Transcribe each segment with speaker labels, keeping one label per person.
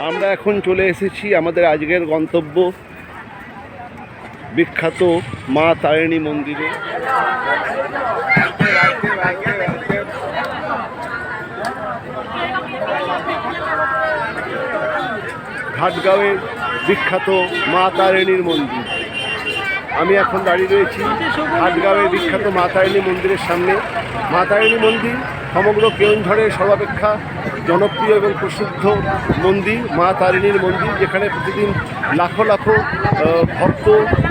Speaker 1: আমরা এখন চলে এসেছি আমাদের আজকের গন্তব্য বিখ্যাত মা তারিণী মন্দিরে। ঘাটগাঁওয়ের বিখ্যাত মা তারিণীর মন্দির। আমি এখন দাঁড়িয়ে রয়েছি ঘাটগাঁওয়ের বিখ্যাত মা তারিণী মন্দিরের সামনে। মা তারিণী মন্দির সমগ্র কেওনঝড়ের সর্বাপেক্ষা জনপ্রিয় এবং প্রসিদ্ধ মন্দির মা তারিণীর মন্দির, যেখানে প্রতিদিন লাখো লাখো ভক্ত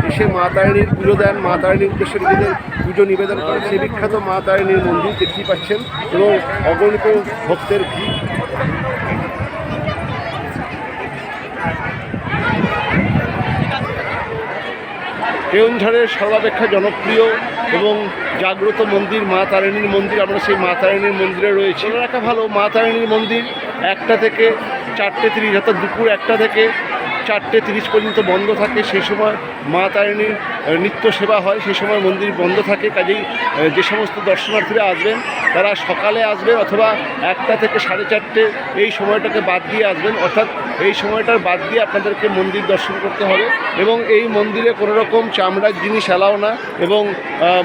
Speaker 1: এসে মা তারিণীর পুজো দেন, মা তারিণীর উদ্দেশ্যে নিজেদের পুজো নিবেদন করেন। সেই বিখ্যাত মা তারিণীর মন্দির দেখতেই পাচ্ছেন এবং অগণিত ভক্তের ভিড়। কেওনঝড়ের সর্বাপেক্ষা জনপ্রিয় এবং জাগ্রত মন্দির মা তারিণীর মন্দির। আমরা সেই মা তারিণীর মন্দিরে রয়েছি। বলে রাখা ভালো, মা তারিণীর মন্দির 1টা থেকে 4:30, অর্থাৎ দুপুর 1টা থেকে 4:30 পর্যন্ত বন্ধ থাকে। সেই সময় মা তারিণীর নিত্য সেবা হয়, সেই সময় মন্দির বন্ধ থাকে। কাজেই যে সমস্ত দর্শনার্থীরা আসবেন তারা সকালে আসবেন অথবা 1টা থেকে 4:30 এই সময়টাকে বাদ দিয়ে আসবেন, অর্থাৎ এই সময়টার বাদ দিয়ে আপনাদেরকে মন্দির দর্শন করতে হবে। এবং এই মন্দিরে কোনো রকম চামড়ার জিনিস অ্যালাউ না এবং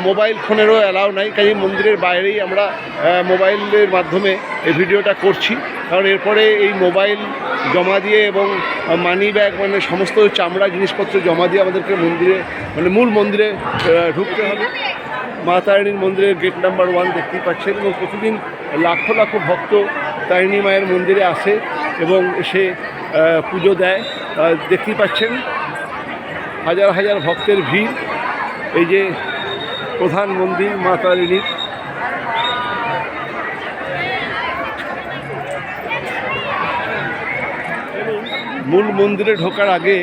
Speaker 1: মোবাইল ফোনেরও অ্যালাউ নাই। কাজেই মন্দিরের বাইরেই আমরা মোবাইলের মাধ্যমে এই ভিডিওটা করছি, কারণ এরপরে এই মোবাইল জমা দিয়ে এবং মানি ব্যাগ মানে সমস্ত চামড়া জিনিসপত্র জমা দিয়ে আমাদেরকে মন্দিরে মানে মূল মন্দিরে ঢুকতে হবে। মা তারিণীর মন্দিরের গেট নাম্বার 1 দেখতেই পাচ্ছেন এবং প্রতিদিন লাখো লাখো ভক্ত তারিণী মায়ের মন্দিরে আসে এবং এসে পুজো দেয়। দেখতেই পাচ্ছেন হাজার হাজার ভক্তের ভিড়। এই যে প্রধান মন্দির মা তারিণীর। মূল মন্দিরে ঢোকার আগে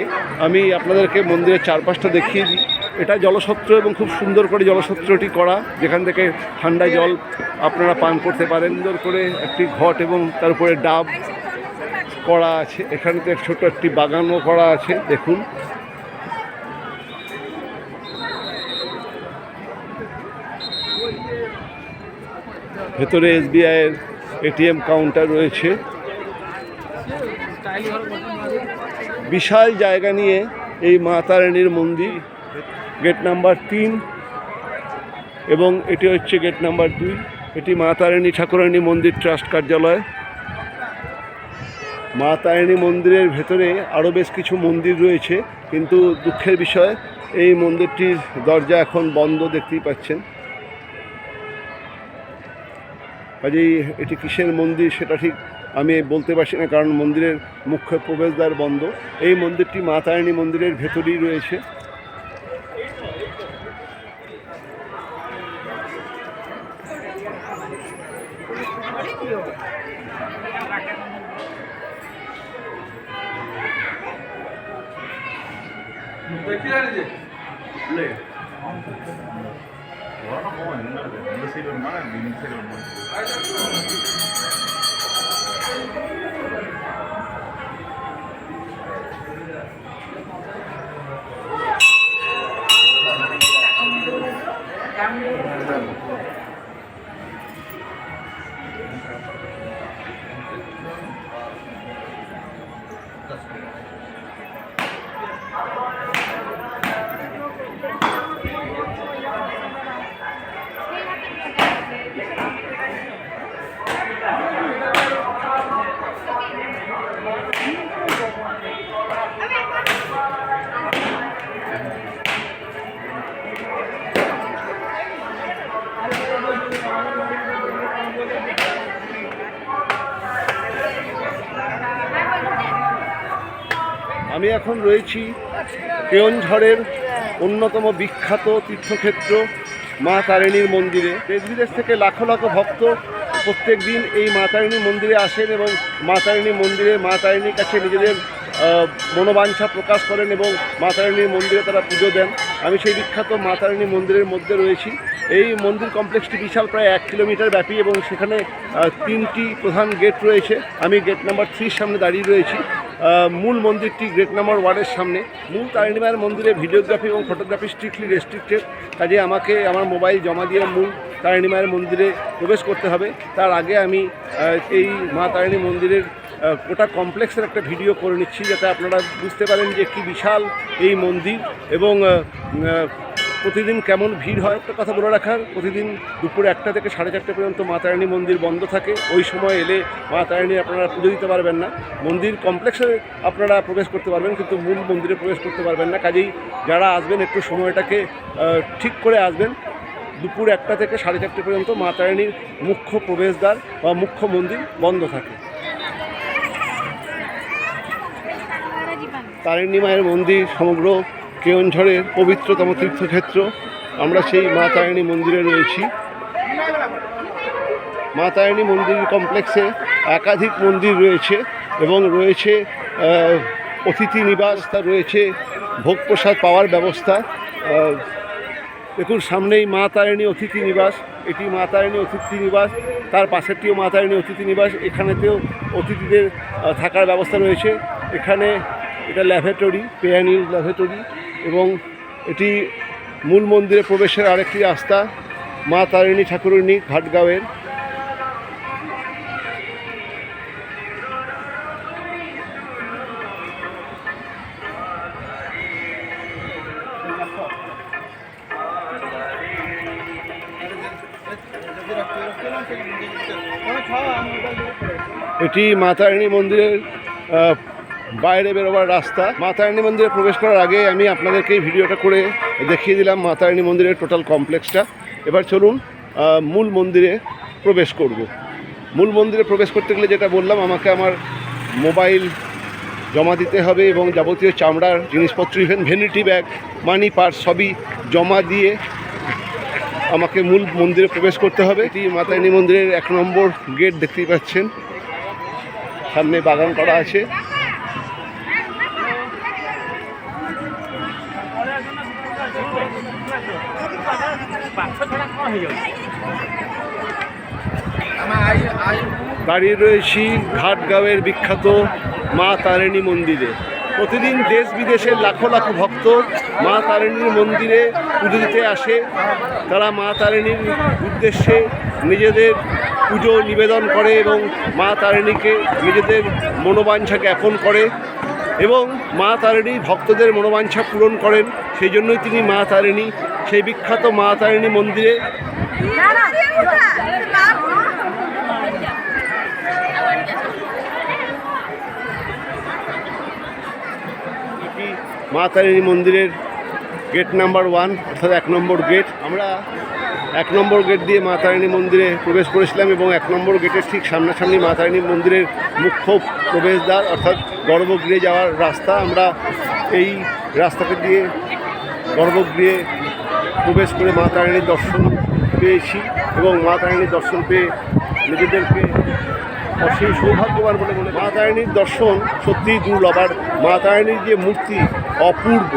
Speaker 1: আমি আপনাদেরকে মন্দিরের চারপাশটা দেখিয়ে দিই। এটা জলসত্র এবং খুব সুন্দর করে জলসত্রটি করা, যেখান থেকে ঠান্ডা জল আপনারা পান করতে পারেন। সুন্দর করে একটি ঘট এবং তার উপরে ডাব করা আছে। এখানে তো ছোট একটি বাগানও করা আছে, দেখুন। ভেতরে SBI-এর ATM কাউন্টার রয়েছে। বিশাল জায়গা নিয়ে এই মা তারিণীর মন্দির। গেট নাম্বার 3 এবং এটি হচ্ছে গেট নাম্বার 2। এটি মা তারিণী ঠাকুরানী মন্দির ট্রাস্ট কার্যালয়। মা তারিণী মন্দিরের ভেতরে আরও বেশ কিছু মন্দির রয়েছে, কিন্তু দুঃখের বিষয় এই মন্দিরটির দরজা এখন বন্ধ, দেখতেই পাচ্ছেন। কাজেই এটি কিসের মন্দির সেটা ঠিক আমি বলতে পারছি না, কারণ মন্দিরের মুখ্য প্রবেশদ্বার বন্ধ। এই মন্দিরটি মা তারিণী মন্দিরের ভেতরেই রয়েছে। আমি এখন রয়েছি কেওনঝড়ের অন্যতম বিখ্যাত তীর্থক্ষেত্র মা তারিণীর মন্দিরে। দেশ বিদেশ থেকে লাখো লাখো ভক্ত প্রত্যেক দিন এই মা তারিণী মন্দিরে আসেন এবং মা তারিণী মন্দিরে মা তারিণীর কাছে নিজেদের মনোবাঞ্ছা প্রকাশ করেন এবং মা তারিণীর মন্দিরে তারা পুজো দেন। আমি সেই বিখ্যাত মা তারিণী মন্দিরের মধ্যে রয়েছি। এই মন্দির কমপ্লেক্সটি বিশাল, প্রায় 1 কিলোমিটার ব্যাপী এবং সেখানে 3টি প্রধান গেট রয়েছে। আমি গেট নাম্বার 3 সামনে দাঁড়িয়ে রয়েছি। মূল মন্দিরটি গেট নাম্বার 1-এর সামনে। মূল তারিণী মায়ের মন্দিরে ভিডিওগ্রাফি এবং ফটোগ্রাফি স্ট্রিক্টলি রেস্ট্রিক্টেড, কাজে আমাকে আমার মোবাইল জমা দিয়ে মূল তারিণী মায়ের মন্দিরে প্রবেশ করতে হবে। তার আগে আমি এই মা তারিণী মন্দিরের গোটা কমপ্লেক্সের একটা ভিডিও করে নিচ্ছি, যাতে আপনারা বুঝতে পারেন যে কি বিশাল এই মন্দির এবং প্রতিদিন কেমন ভিড় হয়। একটা কথা বলে রাখার, প্রতিদিন দুপুর 1টা থেকে 4:30 পর্যন্ত মা তারিণী মন্দির বন্ধ থাকে। ওই সময় এলে মা তারিণী আপনারা পুজো দিতে পারবেন না। মন্দির কমপ্লেক্সে আপনারা প্রবেশ করতে পারবেন, কিন্তু মূল মন্দিরে প্রবেশ করতে পারবেন না। কাজেই যারা আসবেন একটু সময়টাকে ঠিক করে আসবেন। দুপুর 1টা থেকে 4:30 পর্যন্ত মা তারিণীর মুখ্য প্রবেশদ্বার বা মুখ্য মন্দির বন্ধ থাকে। তারিণী মায়ের মন্দির সমগ্র কেওনঝড়ের পবিত্রতম তীর্থক্ষেত্র। আমরা সেই মা তারিণী মন্দিরে রয়েছি। মা তারিণী মন্দির কমপ্লেক্সে একাধিক মন্দির রয়েছে এবং রয়েছে অতিথি নিবাস, রয়েছে ভোগ প্রসাদ পাওয়ার ব্যবস্থা। দেখুন সামনেই মা তারিণী অতিথি নিবাস, এটি মা তারিণী অতিথি নিবাস, তার পাশেরটিও মা তারিণী অতিথি নিবাস। এখানেতেও অতিথিদের থাকার ব্যবস্থা রয়েছে। এখানে এটা laboratory, pay and use laboratory, এবং এটি মূল মন্দিরে প্রবেশের আরেকটি রাস্তা মা তারিণী ঠাকুরানী ঘাটগাঁওয়ের। এটি মা তারিণী মন্দিরের বাইরে বেরোবার রাস্তা। মা তারিণী মন্দিরে প্রবেশ করার আগে আমি আপনাদেরকে এই ভিডিওটা করে দেখিয়ে দিলাম মা তারিণী মন্দিরের টোটাল কমপ্লেক্সটা। এবার চলুন মূল মন্দিরে প্রবেশ করব। মূল মন্দিরে প্রবেশ করতে গেলে যেটা বললাম, আমাকে আমার মোবাইল জমা দিতে হবে এবং যাবতীয় চামড়ার জিনিসপত্র, even vanity bag, money purse সবই জমা দিয়ে আমাকে মূল মন্দিরে প্রবেশ করতে হবে। এটি মা তারিণী মন্দিরের 1 নম্বর গেট, দেখতেই পাচ্ছেন সামনে বাগান করা আছে। দাঁড়িয়ে রয়েছি ঘাটগাঁওয়ের বিখ্যাত মা তারিণী মন্দিরে। প্রতিদিন দেশ বিদেশের লাখো লাখো ভক্ত মা তারিণীর মন্দিরে পুজো দিতে আসে। তারা মা তারিণীর উদ্দেশ্যে নিজেদের পুজো নিবেদন করে এবং মা তারিণীকে নিজেদের মনোবাঞ্ছা জ্ঞাপন করে এবং মা তারিণী ভক্তদের মনোবাঞ্ছা পূরণ করেন। সেই জন্যই তিনি মা তারিণী। সেই বিখ্যাত মা তারিণী মন্দিরে মা তারিণী মন্দিরের গেট নাম্বার 1, অর্থাৎ 1 নম্বর গেট। আমরা 1 নম্বর গেট দিয়ে মা তারিণী মন্দিরে প্রবেশ করেছিলাম এবং 1 নম্বর গেটের ঠিক সামনাসামনি মা তারিণী মন্দিরের মুখ্য প্রবেশদ্বার, অর্থাৎ গর্ভগৃহে যাওয়ার রাস্তা। আমরা এই রাস্তাটা দিয়ে গর্ভগৃহে প্রবেশ করে মা তারিণীর দর্শন পেয়েছি এবং মা তারিণীর দর্শন পেয়ে নিজেদেরকে অসীম সৌভাগ্যবান বলে মনে। মা তারিণীর দর্শন সত্যিই দুর্লভ, আর মা তারিণীর যে মূর্তি অপূর্ব।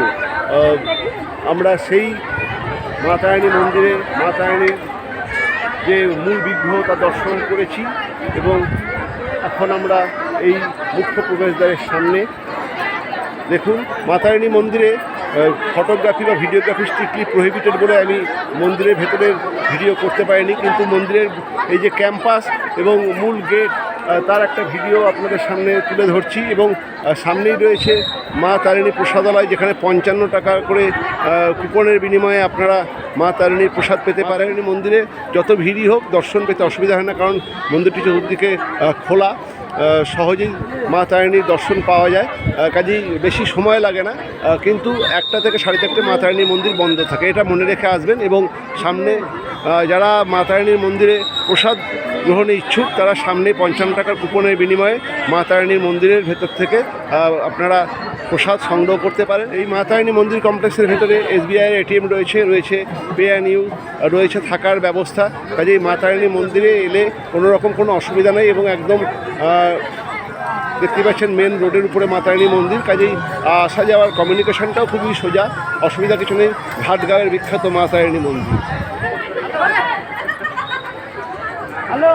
Speaker 1: আমরা সেই মা তারিণী মন্দিরে মা তারিণীর যে মূল বিগ্রহ তা দর্শন করেছি এবং এখন আমরা এই মুখ্য প্রবেশদ্বারের সামনে। দেখুন মা তারিণী মন্দিরে ফটোগ্রাফি বা ভিডিওগ্রাফি স্ট্রিক্টলি প্রহিবিটেড বলে আমি মন্দিরের ভেতরের ভিডিও করতে পারিনি, কিন্তু মন্দিরের এই যে ক্যাম্পাস এবং মূল গেট তার একটা ভিডিও আপনাদের সামনে তুলে ধরছি। এবং সামনেই রয়েছে মা তারিণী প্রসাদালয়, যেখানে 55 টাকা করে কুপনের বিনিময়ে আপনারা মা তারিণীর প্রসাদ পেতে পারেন। মন্দিরে যত ভিড়ই হোক দর্শন পেতে অসুবিধা হয় না, কারণ মন্দিরটি চতুর্দিকে খোলা, সহজেই মা তারিণীর দর্শন পাওয়া যায়। কাজেই বেশি সময় লাগে না, কিন্তু 1টা থেকে 4:30 মা তারিণীর মন্দির বন্ধ থাকে, এটা মনে রেখে আসবেন। এবং সামনে যারা মা তারিণীর মন্দিরে প্রসাদ গ্রহণে ইচ্ছুক তারা সামনে 55 টাকার কুপনের বিনিময়ে মা তারিণীর মন্দিরের ভেতর থেকে আপনারা প্রসাদ সংগ্রহ করতে পারেন। এই মা তারিণী মন্দির কমপ্লেক্সের ভেতরে SBIয়ের ATM রয়েছে পে অ্যান্ড ইউজ রয়েছে, থাকার ব্যবস্থা। কাজেই মা তারিণী মন্দিরে এলে কোনো রকম কোনো অসুবিধা নেই এবং একদম দেখতে পাচ্ছেন মেন রোডের উপরে মা তারিণী মন্দির। কাজেই আসা যাওয়ার কমিউনিকেশনটাও খুবই সোজা, অসুবিধা কিছু নেই। ঘাটগাঁওয়ের বিখ্যাত মা তারিণী মন্দির। হ্যালো।